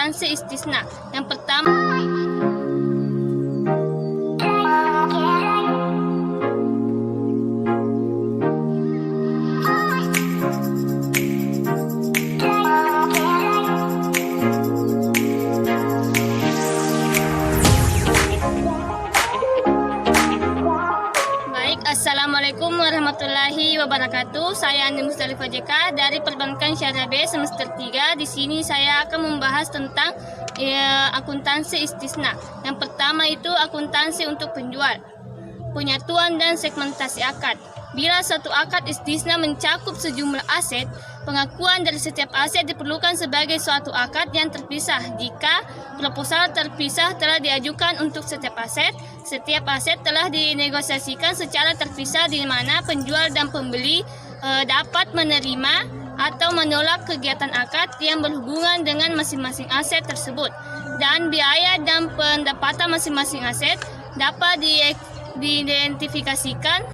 akuntansi istisna. Yang pertama, Assalamualaikum warahmatullahi wabarakatuh. Saya Andi Mustalifah JK dari Perbankan Syariah B semester 3. Di sini saya akan membahas tentang akuntansi istisna. Yang pertama itu akuntansi untuk penjual, penyatuan dan segmentasi akad. Bila suatu akad istisna mencakup sejumlah aset, pengakuan dari setiap aset diperlukan sebagai suatu akad yang terpisah. Jika proposal terpisah telah diajukan untuk setiap aset telah dinegosiasikan secara terpisah di mana penjual dan pembeli dapat menerima atau menolak kegiatan akad yang berhubungan dengan masing-masing aset tersebut. Dan biaya dan pendapatan masing-masing aset dapat diidentifikasikan.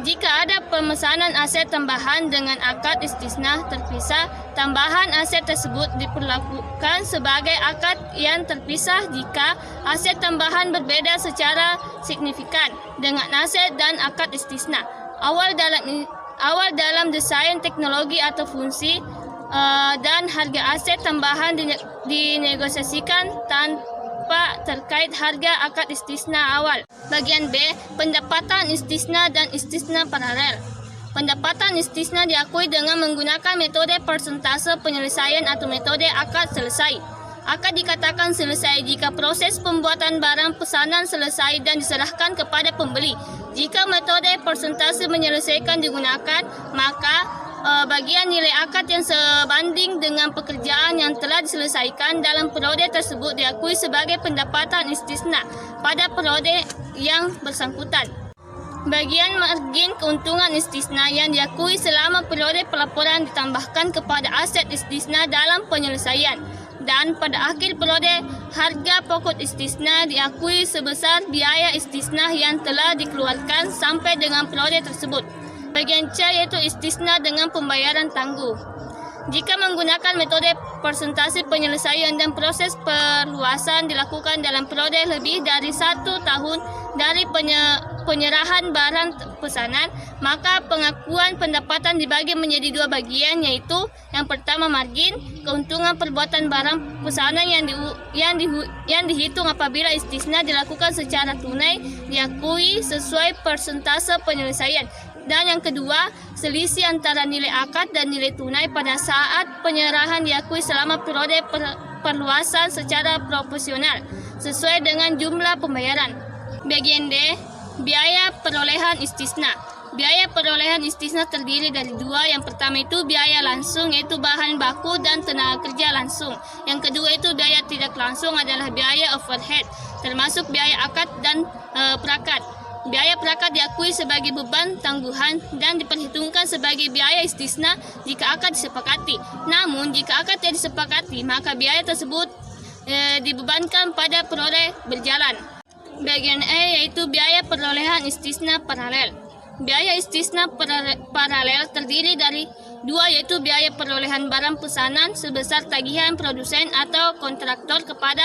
Jika ada pemesanan aset tambahan dengan akad istisna terpisah, tambahan aset tersebut diperlakukan sebagai akad yang terpisah jika aset tambahan berbeda secara signifikan dengan aset dan akad istisna. Awal dalam desain teknologi atau fungsi dan harga aset tambahan dinegosiasikan tanpa terkait harga akad istisna awal. Bagian B, pendapatan istisna dan istisna paralel. Pendapatan istisna diakui dengan menggunakan metode persentase penyelesaian atau metode akad selesai. Akad dikatakan selesai jika proses pembuatan barang pesanan selesai dan diserahkan kepada pembeli. Jika metode persentase menyelesaikan digunakan, maka bagian nilai akad yang sebanding dengan pekerjaan yang telah diselesaikan dalam periode tersebut diakui sebagai pendapatan istisna pada periode yang bersangkutan. Bagian margin keuntungan istisna yang diakui selama periode pelaporan ditambahkan kepada aset istisna dalam penyelesaian. Dan pada akhir periode, harga pokok istisna diakui sebesar biaya istisna yang telah dikeluarkan sampai dengan periode tersebut. Bagian C yaitu istisna dengan pembayaran tangguh. Jika menggunakan metode persentase penyelesaian dan proses perluasan dilakukan dalam periode lebih dari 1 tahun dari penyerahan barang pesanan, maka pengakuan pendapatan dibagi menjadi 2 bagian, yaitu yang pertama margin, keuntungan perbuatan barang pesanan yang dihitung apabila istisna dilakukan secara tunai diakui sesuai persentase penyelesaian. Dan yang kedua, selisih antara nilai akad dan nilai tunai pada saat penyerahan diakui selama periode perluasan secara proporsional sesuai dengan jumlah pembayaran. Bagian D, biaya perolehan istisna. Biaya perolehan istisna terdiri dari 2. Yang pertama itu biaya langsung, yaitu bahan baku dan tenaga kerja langsung. Yang kedua itu biaya tidak langsung adalah biaya overhead, termasuk biaya akad dan perakat. Biaya perakat diakui sebagai beban tangguhan dan diperhitungkan sebagai biaya istisna jika akad disepakati. Namun, jika akad tidak disepakati, maka biaya tersebut dibebankan pada periode berjalan. Bagian E yaitu biaya perolehan istisna paralel. Biaya istisna paralel terdiri dari 2, yaitu biaya perolehan barang pesanan sebesar tagihan produsen atau kontraktor kepada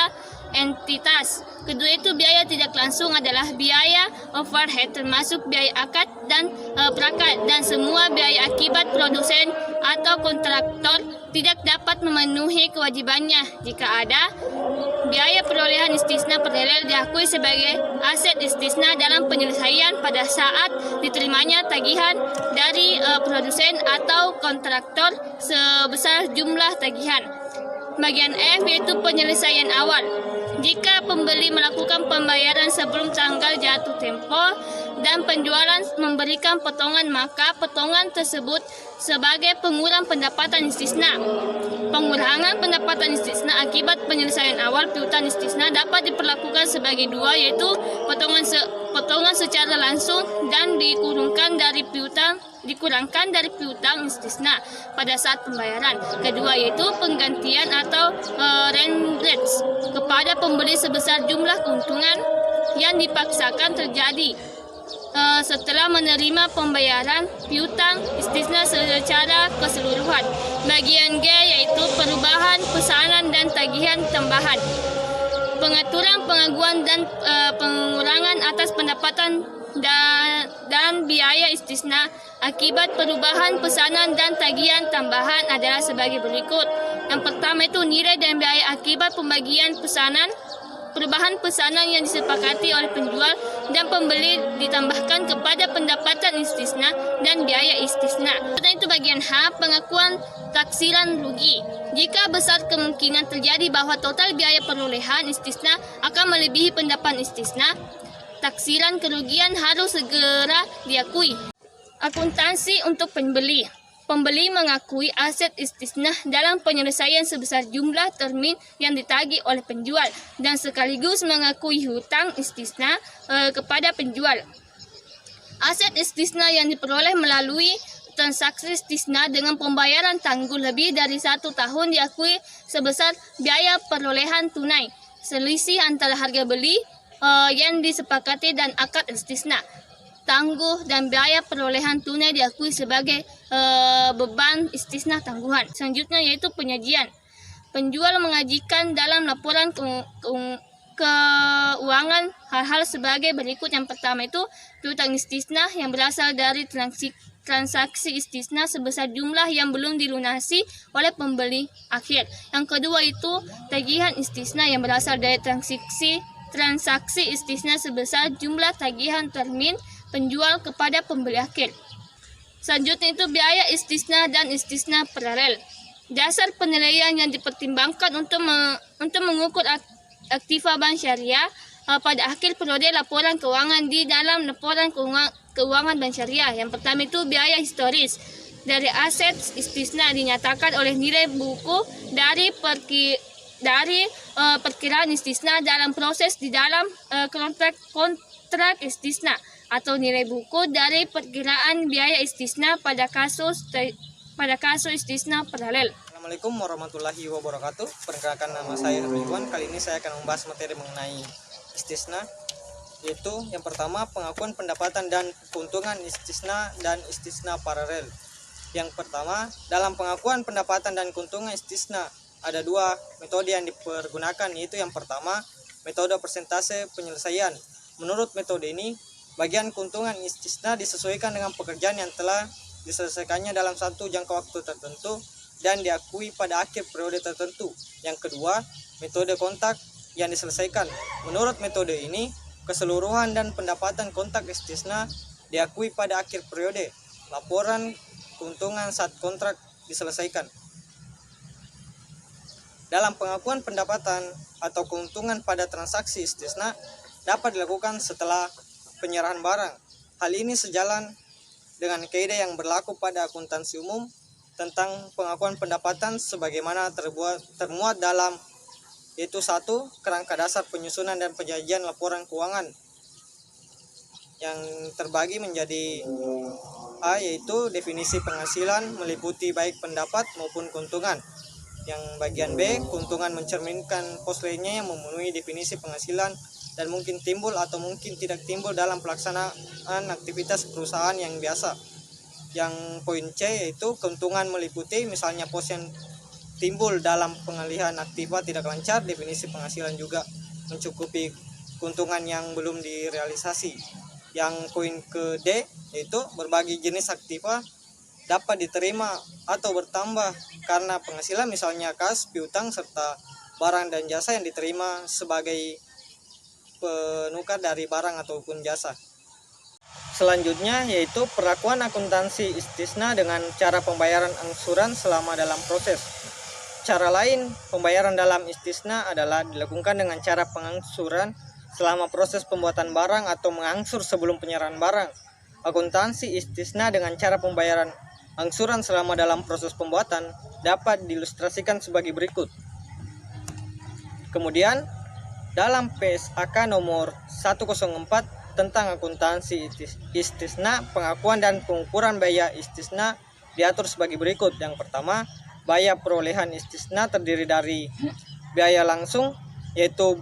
entitas. Kedua itu biaya tidak langsung adalah biaya overhead, termasuk biaya akad dan perakat, dan semua biaya akibat produsen atau kontraktor tidak dapat memenuhi kewajibannya. Jika ada, biaya perolehan istisna paralel diakui sebagai aset istisna dalam penyelesaian pada saat diterimanya tagihan dari produsen atau kontraktor sebesar jumlah tagihan. Bagian F yaitu penyelesaian awal. Jika pembeli melakukan pembayaran sebelum tanggal jatuh tempo dan penjualan memberikan potongan, maka potongan tersebut sebagai pengurang pendapatan istisna. Pengurangan pendapatan istisna akibat penyelesaian awal piutang istisna dapat diperlakukan sebagai 2, yaitu potongan secara langsung dan dikurangkan dari piutang istisna pada saat pembayaran. Kedua yaitu penggantian atau remortgage kepada pembeli sebesar jumlah keuntungan yang dipaksakan terjadi setelah menerima pembayaran piutang istisna secara keseluruhan. Bagian G yaitu perubahan pesanan dan tagihan tambahan. Pengaturan pengaguan dan pengurangan atas pendapatan dan biaya istisna akibat perubahan pesanan dan tagihan tambahan adalah sebagai berikut. Yang pertama itu nilai dan biaya akibat pembagian pesanan. Perubahan pesanan yang disepakati oleh penjual dan pembeli ditambahkan kepada pendapatan istisna dan biaya istisna. Itu bagian H, pengakuan taksiran rugi. Jika besar kemungkinan terjadi bahwa total biaya perolehan istisna akan melebihi pendapatan istisna, taksiran kerugian harus segera diakui. Akuntansi untuk pembeli. Pembeli mengakui aset istisna dalam penyelesaian sebesar jumlah termin yang ditagih oleh penjual dan sekaligus mengakui hutang istisna kepada penjual. Aset istisna yang diperoleh melalui transaksi istisna dengan pembayaran tangguh lebih dari 1 tahun diakui sebesar biaya perolehan tunai. Selisih antara harga beli yang disepakati dan akad istisna. Tangguh dan biaya perolehan tunai diakui sebagai beban istisna tangguhan. Selanjutnya yaitu penyajian. Penjual mengajikan dalam laporan keuangan hal-hal sebagai berikut. Yang pertama itu piutang istisna yang berasal dari transaksi istisna sebesar jumlah yang belum dilunasi oleh pembeli akhir. Yang kedua itu tagihan istisna yang berasal dari transaksi istisna sebesar jumlah tagihan termin penjual kepada pembeli akhir. Selanjutnya itu biaya istisna dan istisna paralel. Dasar penilaian yang dipertimbangkan untuk mengukur aktiva bank syariah pada akhir periode laporan keuangan di dalam laporan keuangan bank syariah. Yang pertama itu biaya historis dari aset istisna dinyatakan oleh nilai buku dari perkiraan istisna dalam proses di dalam kontrak istisna atau nilai buku dari perkiraan biaya istisna pada kasus istisna paralel. Assalamualaikum warahmatullahi wabarakatuh. Perkenalkan, nama saya Ridwan. Kali ini saya akan membahas materi mengenai istisna, yaitu yang pertama pengakuan pendapatan dan keuntungan istisna dan istisna paralel. Yang pertama, dalam pengakuan pendapatan dan keuntungan istisna ada 2 metode yang dipergunakan, yaitu yang pertama metode persentase penyelesaian. Menurut metode ini, bagian keuntungan istisna disesuaikan dengan pekerjaan yang telah diselesaikannya dalam satu jangka waktu tertentu dan diakui pada akhir periode tertentu. Yang kedua, metode kontak yang diselesaikan. Menurut metode ini, keseluruhan dan pendapatan kontak istisna diakui pada akhir periode. Laporan keuntungan saat kontrak diselesaikan. Dalam pengakuan pendapatan atau keuntungan pada transaksi istisna dapat dilakukan setelah penyerahan barang. Hal ini sejalan dengan kaidah yang berlaku pada akuntansi umum tentang pengakuan pendapatan sebagaimana termuat dalam, yaitu 1. Kerangka dasar penyusunan dan penyajian laporan keuangan yang terbagi menjadi A, yaitu definisi penghasilan meliputi baik pendapat maupun keuntungan. Yang bagian B, keuntungan mencerminkan pos lainnya yang memenuhi definisi penghasilan dan mungkin timbul atau mungkin tidak timbul dalam pelaksanaan aktivitas perusahaan yang biasa. Yang poin C yaitu keuntungan meliputi misalnya pos yang timbul dalam pengalihan aktiva tidak lancar, definisi penghasilan juga mencukupi keuntungan yang belum direalisasi. Yang poin ke D yaitu berbagai jenis aktiva dapat diterima atau bertambah karena penghasilan, misalnya kas, piutang, serta barang dan jasa yang diterima sebagai penukar dari barang ataupun jasa. Selanjutnya yaitu perlakuan akuntansi istisna dengan cara pembayaran angsuran selama dalam proses. Cara lain pembayaran dalam istisna adalah dilakukan dengan cara pengangsuran selama proses pembuatan barang atau mengangsur sebelum penyerahan barang. Akuntansi istisna dengan cara pembayaran angsuran selama dalam proses pembuatan dapat diilustrasikan sebagai berikut. Kemudian dalam PSAK nomor 104 tentang akuntansi istisna, pengakuan dan pengukuran biaya istisna diatur sebagai berikut. Yang pertama, biaya perolehan istisna terdiri dari biaya langsung, yaitu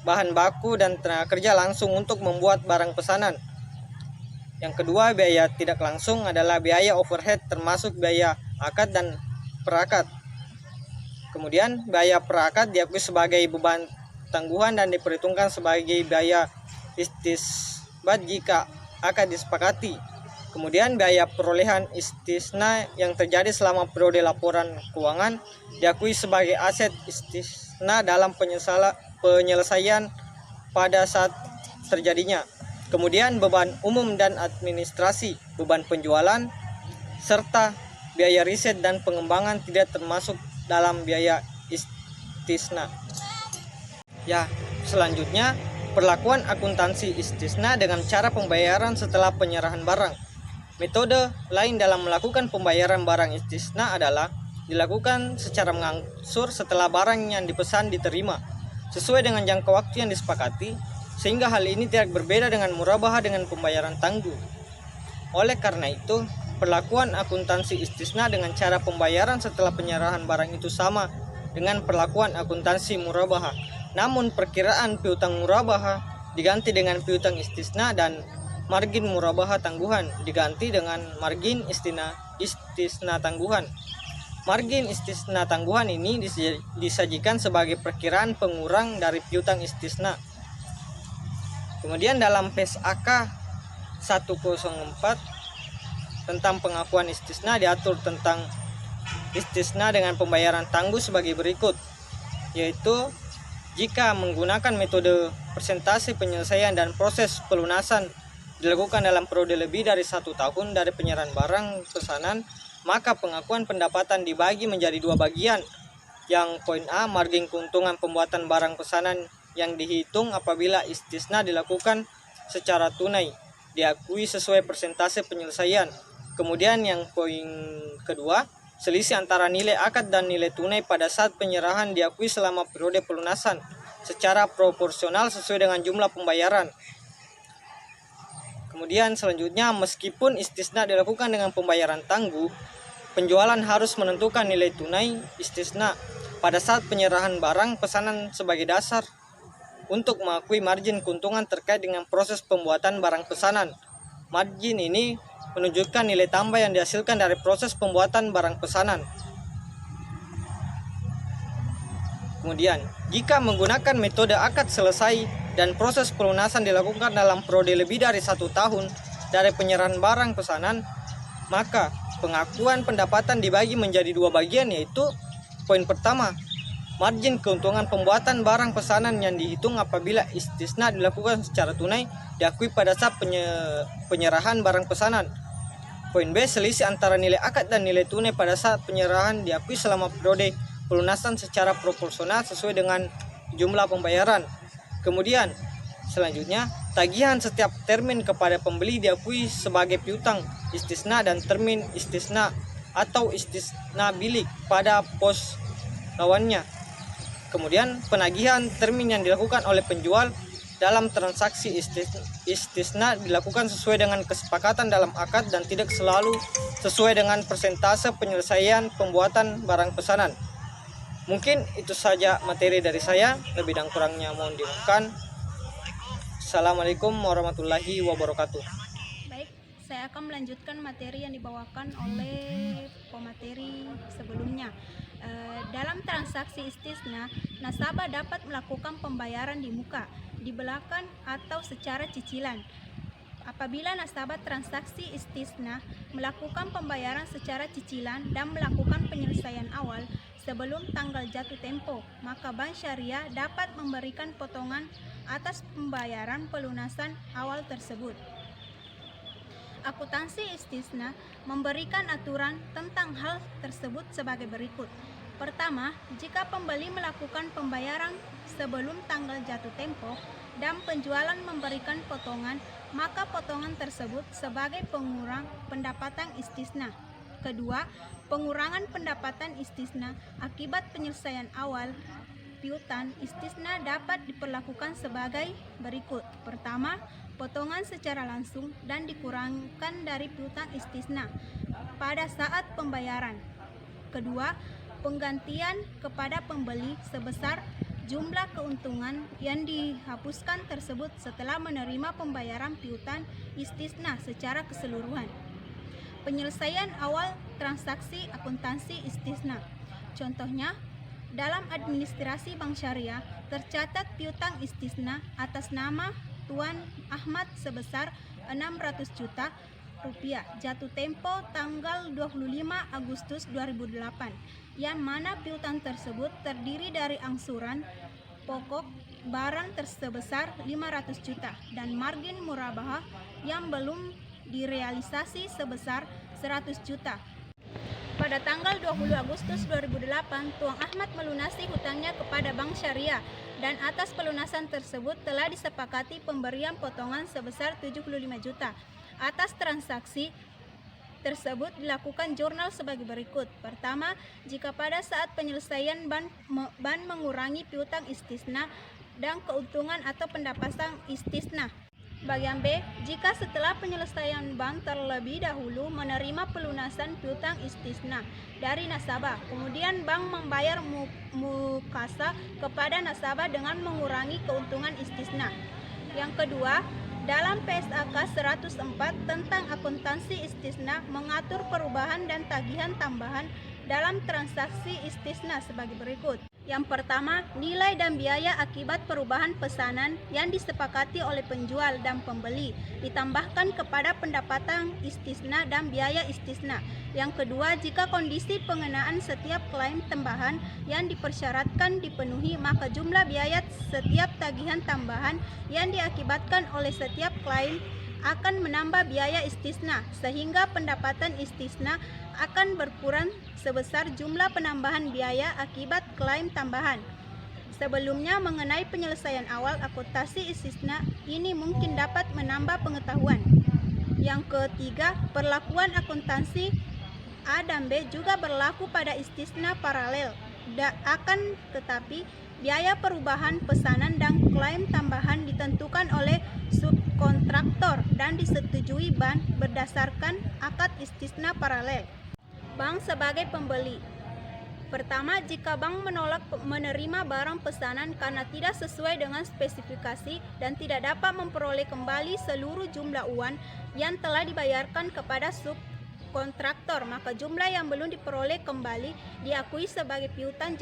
bahan baku dan tenaga kerja langsung untuk membuat barang pesanan. Yang kedua, biaya tidak langsung adalah biaya overhead termasuk biaya akad dan perakad. Kemudian biaya perakad diakui sebagai beban tangguhan dan diperhitungkan sebagai biaya istisbat jika akad disepakati. Kemudian biaya perolehan istisna yang terjadi selama periode laporan keuangan diakui sebagai aset istisna dalam penyelesaian pada saat terjadinya. Kemudian beban umum dan administrasi, beban penjualan, serta biaya riset dan pengembangan tidak termasuk dalam biaya istisna. Ya, selanjutnya perlakuan akuntansi istisna dengan cara pembayaran setelah penyerahan barang. Metode lain dalam melakukan pembayaran barang istisna adalah dilakukan secara mengangsur setelah barang yang dipesan diterima, sesuai dengan jangka waktu yang disepakati, sehingga hal ini tidak berbeda dengan murabahah dengan pembayaran tangguh. Oleh karena itu, perlakuan akuntansi istisna dengan cara pembayaran setelah penyerahan barang itu sama dengan perlakuan akuntansi murabahah. Namun perkiraan piutang murabahah diganti dengan piutang istisna dan margin murabahah tangguhan diganti dengan margin istisna tangguhan. Margin istisna tangguhan ini disajikan sebagai perkiraan pengurang dari piutang istisna. Kemudian dalam PSAK 104 tentang pengakuan istisna diatur tentang istisna dengan pembayaran tangguh sebagai berikut, yaitu jika menggunakan metode persentase penyelesaian dan proses pelunasan dilakukan dalam periode lebih dari 1 tahun dari penyerahan barang pesanan, maka pengakuan pendapatan dibagi menjadi 2 bagian. Yang poin A, margin keuntungan pembuatan barang pesanan yang dihitung apabila istisna dilakukan secara tunai, diakui sesuai persentase penyelesaian. Kemudian yang poin kedua, selisih antara nilai akad dan nilai tunai pada saat penyerahan diakui selama periode pelunasan secara proporsional sesuai dengan jumlah pembayaran. Kemudian selanjutnya, meskipun istisna dilakukan dengan pembayaran tangguh, penjualan harus menentukan nilai tunai istisna pada saat penyerahan barang pesanan sebagai dasar untuk mengakui margin keuntungan terkait dengan proses pembuatan barang pesanan. Margin ini menunjukkan nilai tambah yang dihasilkan dari proses pembuatan barang pesanan. Kemudian, jika menggunakan metode akad selesai dan proses pelunasan dilakukan dalam periode lebih dari 1 tahun dari penyerahan barang pesanan, maka pengakuan pendapatan dibagi menjadi 2 bagian, yaitu poin pertama, margin keuntungan pembuatan barang pesanan yang dihitung apabila istisna dilakukan secara tunai diakui pada saat penyerahan barang pesanan. Poin B, selisih antara nilai akad dan nilai tunai pada saat penyerahan diakui selama periode pelunasan secara proporsional sesuai dengan jumlah pembayaran. Kemudian selanjutnya, tagihan setiap termin kepada pembeli diakui sebagai piutang istisna dan termin istisna atau istisna bilik pada pos lawannya. Kemudian penagihan termin yang dilakukan oleh penjual dalam transaksi istisna dilakukan sesuai dengan kesepakatan dalam akad dan tidak selalu sesuai dengan persentase penyelesaian pembuatan barang pesanan. Mungkin itu saja materi dari saya, lebih dan kurangnya mohon dimaafkan. Assalamualaikum warahmatullahi wabarakatuh. Baik, saya akan melanjutkan materi yang dibawakan oleh pemateri sebelumnya. Dalam transaksi istisna, nasabah dapat melakukan pembayaran di muka, di belakang, atau secara cicilan. Apabila nasabah transaksi istisna melakukan pembayaran secara cicilan dan melakukan penyelesaian awal sebelum tanggal jatuh tempo, maka Bank Syariah dapat memberikan potongan atas pembayaran pelunasan awal tersebut. Akuntansi istisna memberikan aturan tentang hal tersebut sebagai berikut. Pertama, jika pembeli melakukan pembayaran sebelum tanggal jatuh tempo dan penjualan memberikan potongan, maka potongan tersebut sebagai pengurang pendapatan istisna. Kedua, pengurangan pendapatan istisna akibat penyelesaian awal piutang istisna dapat diperlakukan sebagai berikut. Pertama, potongan secara langsung dan dikurangkan dari piutang istisna pada saat pembayaran. Kedua, penggantian kepada pembeli sebesar jumlah keuntungan yang dihapuskan tersebut setelah menerima pembayaran piutang istisna secara keseluruhan. Penyelesaian awal transaksi akuntansi istisna. Contohnya, dalam administrasi bank syariah tercatat piutang istisna atas nama Tuan Ahmad sebesar 600 juta rupiah jatuh tempo tanggal 25 Agustus 2008, yang mana piutang tersebut terdiri dari angsuran pokok barang sebesar 500 juta dan margin murabahah yang belum direalisasi sebesar 100 juta. Pada tanggal 20 Agustus 2008, Tuan Ahmad melunasi hutangnya kepada Bank Syariah dan atas pelunasan tersebut telah disepakati pemberian potongan sebesar 75 juta. Atas transaksi tersebut dilakukan jurnal sebagai berikut. Pertama, jika pada saat penyelesaian bank mengurangi piutang istisna dan keuntungan atau pendapatan istisna. Bagian B, jika setelah penyelesaian bank terlebih dahulu menerima pelunasan piutang istisna dari nasabah, kemudian bank membayar mukasa kepada nasabah dengan mengurangi keuntungan istisna. Yang kedua, dalam PSAK 104 tentang akuntansi istisna mengatur perubahan dan tagihan tambahan dalam transaksi istisna sebagai berikut. Yang pertama, nilai dan biaya akibat perubahan pesanan yang disepakati oleh penjual dan pembeli ditambahkan kepada pendapatan istisna dan biaya istisna. Yang kedua, jika kondisi pengenaan setiap klaim tambahan yang dipersyaratkan dipenuhi, maka jumlah biaya setiap tagihan tambahan yang diakibatkan oleh setiap klaim akan menambah biaya istisna, sehingga pendapatan istisna akan berkurang sebesar jumlah penambahan biaya akibat klaim tambahan. Sebelumnya, mengenai penyelesaian awal akuntansi istisna ini mungkin dapat menambah pengetahuan. Yang ketiga, perlakuan akuntansi A dan B juga berlaku pada istisna paralel. Akan tetapi, biaya perubahan pesanan dan klaim tambahan ditentukan oleh subkontraktor dan disetujui bank berdasarkan akad istisna paralel. Bank sebagai pembeli. Pertama, jika bank menolak menerima barang pesanan karena tidak sesuai dengan spesifikasi dan tidak dapat memperoleh kembali seluruh jumlah uang yang telah dibayarkan kepada subkontraktor, maka jumlah yang belum diperoleh kembali diakui sebagai piutang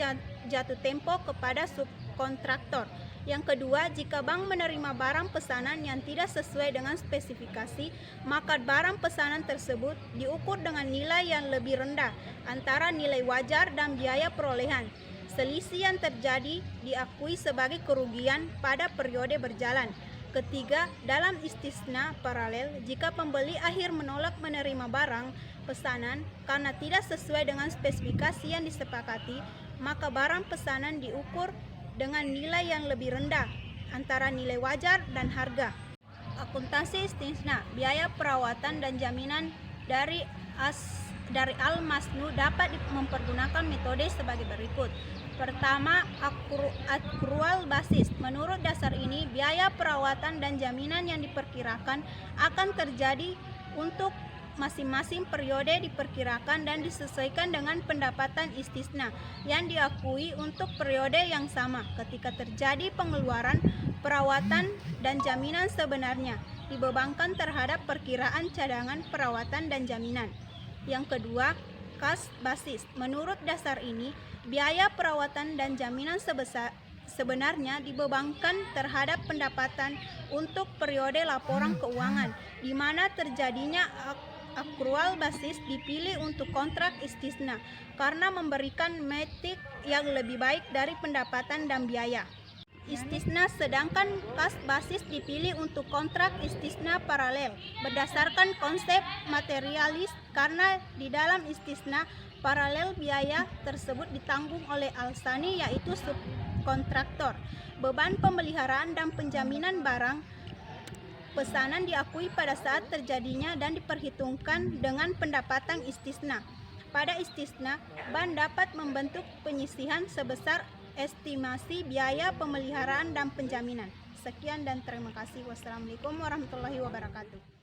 jatuh tempo kepada subkontraktor. Yang kedua, jika bank menerima barang pesanan yang tidak sesuai dengan spesifikasi, maka barang pesanan tersebut diukur dengan nilai yang lebih rendah antara nilai wajar dan biaya perolehan. Selisih yang terjadi diakui sebagai kerugian pada periode berjalan. Ketiga, dalam istisna paralel, jika pembeli akhir menolak menerima barang pesanan karena tidak sesuai dengan spesifikasi yang disepakati, maka barang pesanan diukur dengan nilai yang lebih rendah antara nilai wajar dan harga. Akuntansi istisna, biaya perawatan dan jaminan dari Al-Masnu dapat mempergunakan metode sebagai berikut. Pertama, akrual basis. Menurut dasar ini, biaya perawatan dan jaminan yang diperkirakan akan terjadi untuk masing-masing periode diperkirakan dan disesuaikan dengan pendapatan istisna yang diakui untuk periode yang sama. Ketika terjadi pengeluaran, perawatan dan jaminan sebenarnya dibebankan terhadap perkiraan cadangan perawatan dan jaminan. Yang kedua, kas basis. Menurut dasar ini, biaya perawatan dan jaminan sebenarnya dibebankan terhadap pendapatan untuk periode laporan keuangan, di mana terjadinya akrual basis dipilih untuk kontrak istisna karena memberikan metrik yang lebih baik dari pendapatan dan biaya istisna, sedangkan kas basis dipilih untuk kontrak istisna paralel berdasarkan konsep materialis karena di dalam istisna paralel biaya tersebut ditanggung oleh al-sani, yaitu subkontraktor. Beban pemeliharaan dan penjaminan barang pesanan diakui pada saat terjadinya dan diperhitungkan dengan pendapatan istisna. Pada istisna, bank dapat membentuk penyisihan sebesar estimasi biaya pemeliharaan dan penjaminan. Sekian dan terima kasih. Wassalamualaikum warahmatullahi wabarakatuh.